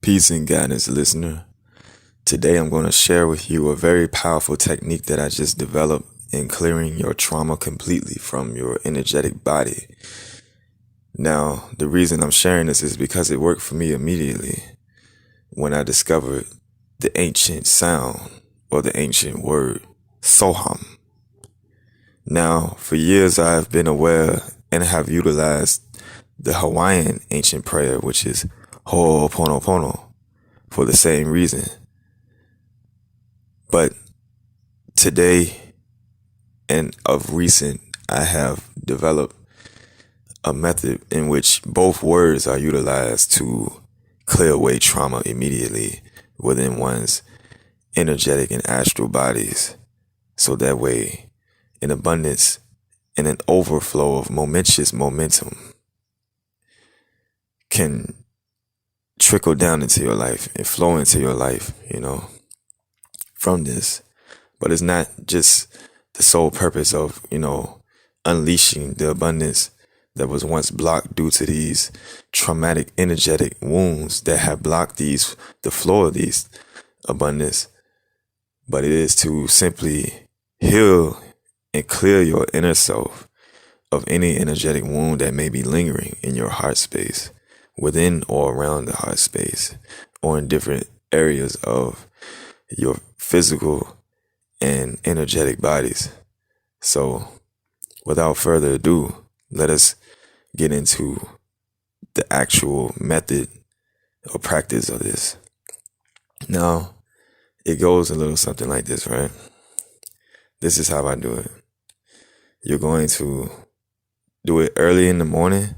Peace and guidance, listener. Today I'm going to share with you a very powerful technique that I just developed in clearing your trauma completely from your energetic body. Now, the reason I'm sharing this is because it worked for me immediately when I discovered the ancient sound or the ancient word, Soham. Now, for years I've been aware and have utilized the Hawaiian ancient prayer, which is Ho'oponopono, for the same reason. But today and of recent, I have developed a method in which both words are utilized to clear away trauma immediately within one's energetic and astral bodies. So that way, an abundance and an overflow of momentous momentum can trickle down into your life and flow into your life, from this. But it's not just the sole purpose of, unleashing the abundance that was once blocked due to these traumatic energetic wounds that have blocked the flow of these abundance, but it is to simply heal and clear your inner self of any energetic wound that may be lingering in your heart space, within or around the heart space, or in different areas of your physical and energetic bodies. So, without further ado, let us get into the actual method or practice of this. Now, it goes a little something like this, right? This is how I do it. You're going to do it early in the morning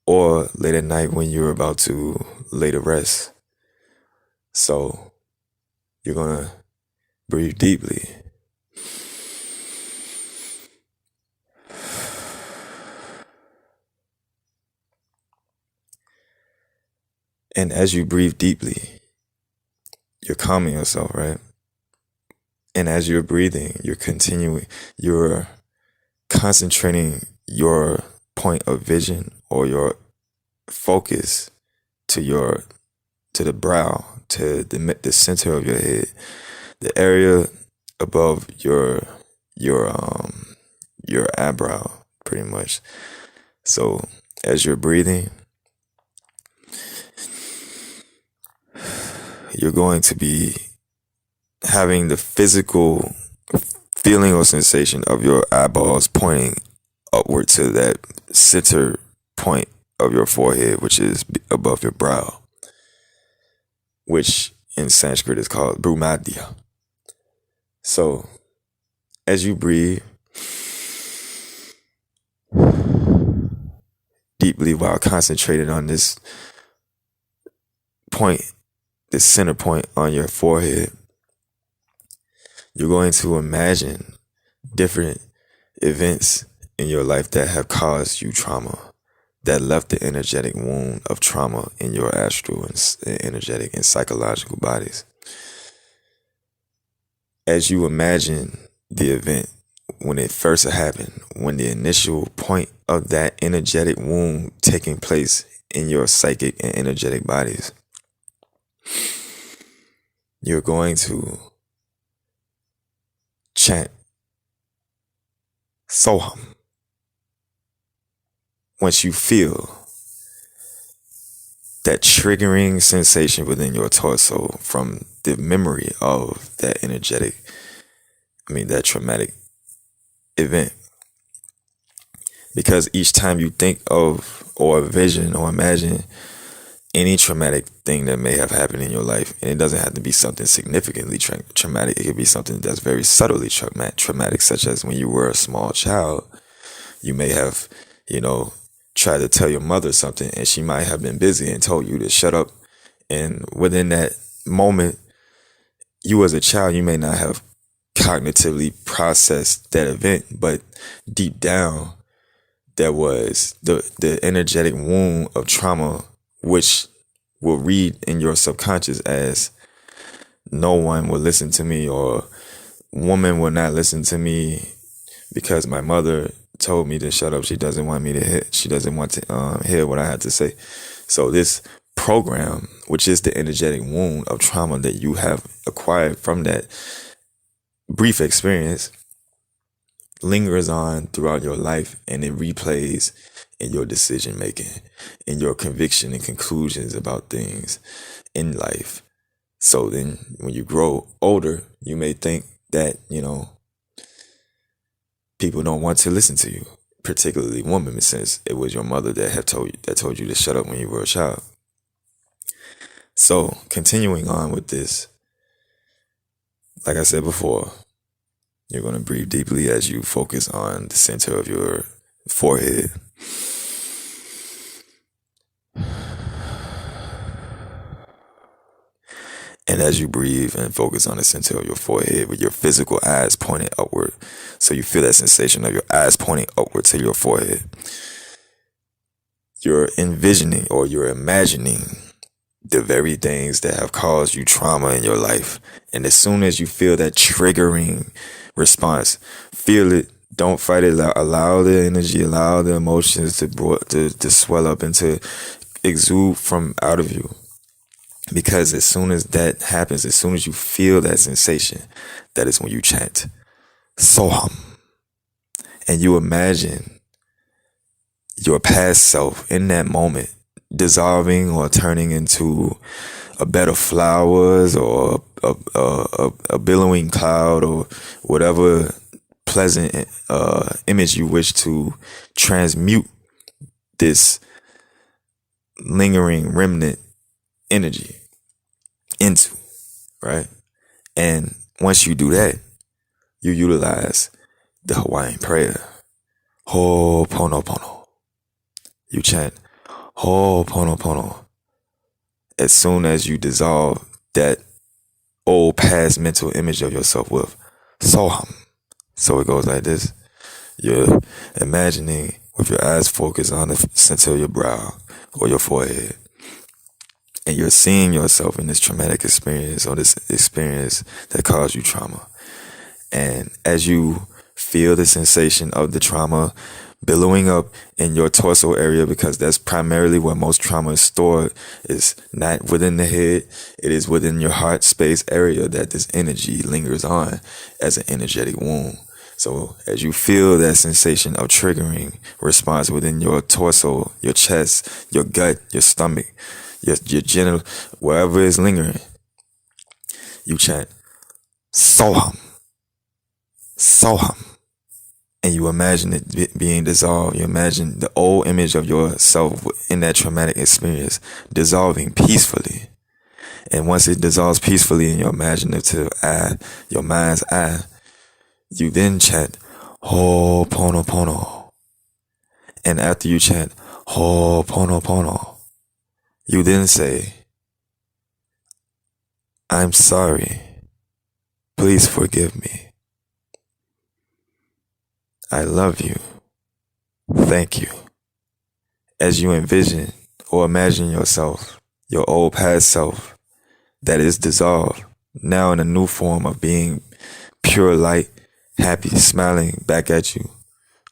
or late at night when you're about to lay to rest. So, you're going to breathe deeply. And as you breathe deeply, you're calming yourself, right? And as you're breathing, you're concentrating your point of vision or your focus to the brow, to the center of your head, the area above your eyebrow, pretty much. So as you're breathing, you're going to be having the physical feeling or sensation of your eyeballs pointing upward to that center point of your forehead, which is above your brow, which in Sanskrit is called Bhumadhya. So, as you breathe deeply while concentrated on this point, this center point on your forehead, you're going to imagine different events in your life that have caused you trauma, that left the energetic wound of trauma in your astral and energetic and psychological bodies. As you imagine the event when it first happened, when the initial point of that energetic wound taking place in your psychic and energetic bodies, you're going to chant Soham. Once you feel that triggering sensation within your torso from the memory of that that traumatic event. Because each time you think of or vision or imagine any traumatic thing that may have happened in your life, and it doesn't have to be something significantly traumatic, it could be something that's very subtly traumatic, such as when you were a small child, you may have, tried to tell your mother something and she might have been busy and told you to shut up. And within that moment, you as a child, you may not have cognitively processed that event, but deep down, there was the energetic wound of trauma, which will read in your subconscious as no one will listen to me, or woman will not listen to me because my mother told me to shut up. She doesn't want me to hear. She doesn't want to hear what I had to say. So this program which is the energetic wound of trauma that you have acquired from that brief experience, lingers on throughout your life, and it replays in your decision making, in your conviction and conclusions about things in life. So then when you grow older, you may think that, people don't want to listen to you, particularly women, since it was your mother that told you to shut up when you were a child. So continuing on with this, like I said before, you're going to breathe deeply as you focus on the center of your forehead. And as you breathe and focus on the center of your forehead with your physical eyes pointing upward, so you feel that sensation of your eyes pointing upward to your forehead, you're envisioning or you're imagining the very things that have caused you trauma in your life. And as soon as you feel that triggering response, feel it. Don't fight it. Allow the energy, allow the emotions to swell up and to exude from out of you. Because as soon as that happens, as soon as you feel that sensation, that is when you chant Soham. And you imagine your past self in that moment dissolving or turning into a bed of flowers or a billowing cloud or whatever pleasant image you wish to transmute this lingering remnant energy into, right? And once you do that, you utilize the Hawaiian prayer, Ho'oponopono. You chant Ho'oponopono as soon as you dissolve that old past mental image of yourself with Soham. So it goes like this. You're imagining with your eyes focused on the center of your brow or your forehead. And you're seeing yourself in this traumatic experience or this experience that caused you trauma. And as you feel the sensation of the trauma billowing up in your torso area, because that's primarily where most trauma is stored, is not within the head, it is within your heart space area that this energy lingers on as an energetic wound. So as you feel that sensation of triggering response within your torso, your chest, your gut, your stomach, your genital, wherever it's lingering, you chant Soham, Soham. And you imagine it being dissolved. You imagine the old image of yourself in that traumatic experience dissolving peacefully. And once it dissolves peacefully in your imaginative eye, your mind's eye, you then chant Ho'oponopono. And after you chant Ho'oponopono, you then say, I'm sorry. Please forgive me. I love you. Thank you. As you envision or imagine yourself, your old past self that is dissolved, now in a new form of being pure light, happy, smiling back at you.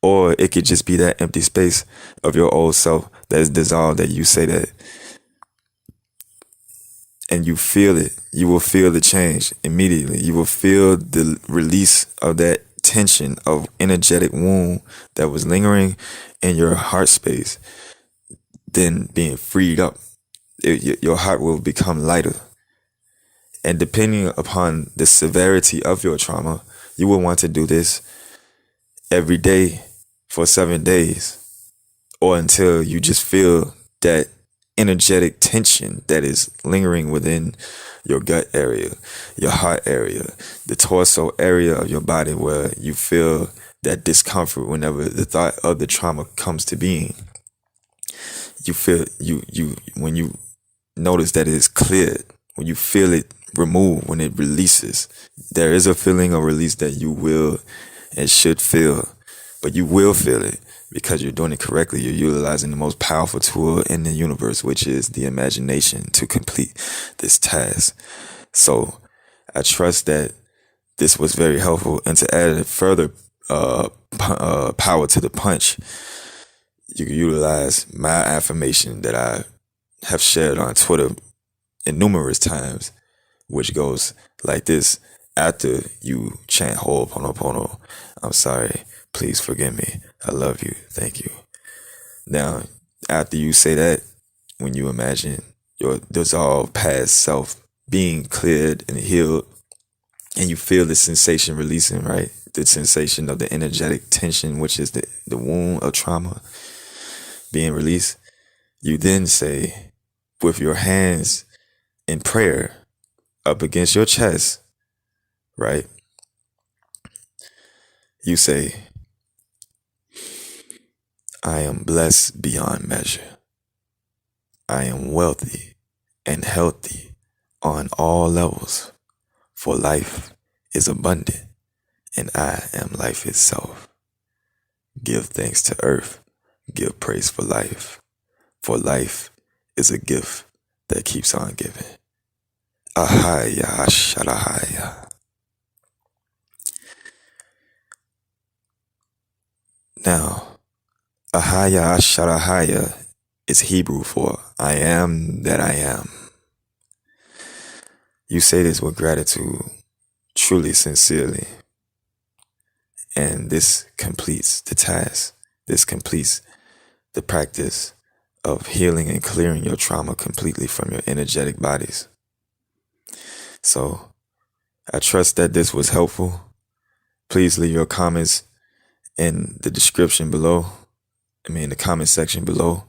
Or it could just be that empty space of your old self that is dissolved, that you say that and you feel it. You will feel the change immediately. You will feel the release of that tension of energetic wound that was lingering in your heart space, then being freed up. Your heart will become lighter. And depending upon the severity of your trauma, you will want to do this every day for 7 days, or until you just feel that energetic tension that is lingering within your gut area, your heart area, the torso area of your body, where you feel that discomfort whenever the thought of the trauma comes to being. You feel when you notice that it is cleared, when you feel it removed, when it releases, there is a feeling of release that you will and should feel, but you will feel it because you're doing it correctly. You're utilizing the most powerful tool in the universe, which is the imagination, to complete this task. So I trust that this was very helpful. And to add further power to the punch, you can utilize my affirmation that I have shared on Twitter in numerous times, which goes like this after you chant Ho'oponopono. I'm sorry. Please forgive me. I love you. Thank you. Now, after you say that, when you imagine your dissolved past self being cleared and healed, and you feel the sensation releasing, right? The sensation of the energetic tension, which is the wound of trauma being released. You then say, with your hands in prayer up against your chest, right? You say, I am blessed beyond measure. I am wealthy and healthy on all levels, for life is abundant and I am life itself. Give thanks to earth, give praise for life is a gift that keeps on giving. Ahaya Sharahaya. Now, Ahaya Sharahaya is Hebrew for I am that I am. You say this with gratitude, truly, sincerely. And this completes the task. This completes the practice of healing and clearing your trauma completely from your energetic bodies. So, I trust that this was helpful. Please leave your comments in the description below. The comment section below.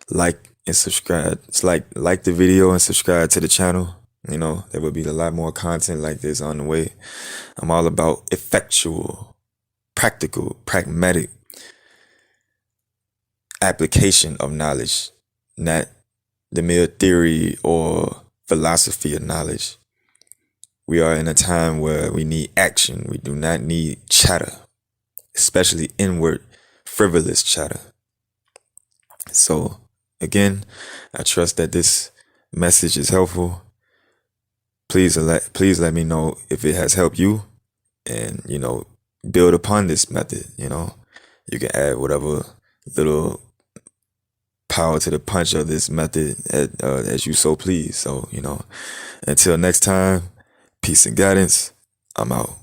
Like and subscribe. It's like the video and subscribe to the channel. There will be a lot more content like this on the way. I'm all about effectual, practical, pragmatic application of knowledge, not the mere theory or philosophy of knowledge. We are in a time where we need action. We do not need chatter, especially inward, frivolous chatter. So, again, I trust that this message is helpful. Please let me know if it has helped you, and build upon this method. You can add whatever little power to the punch of this method as you so please. So until next time, peace and guidance. I'm out.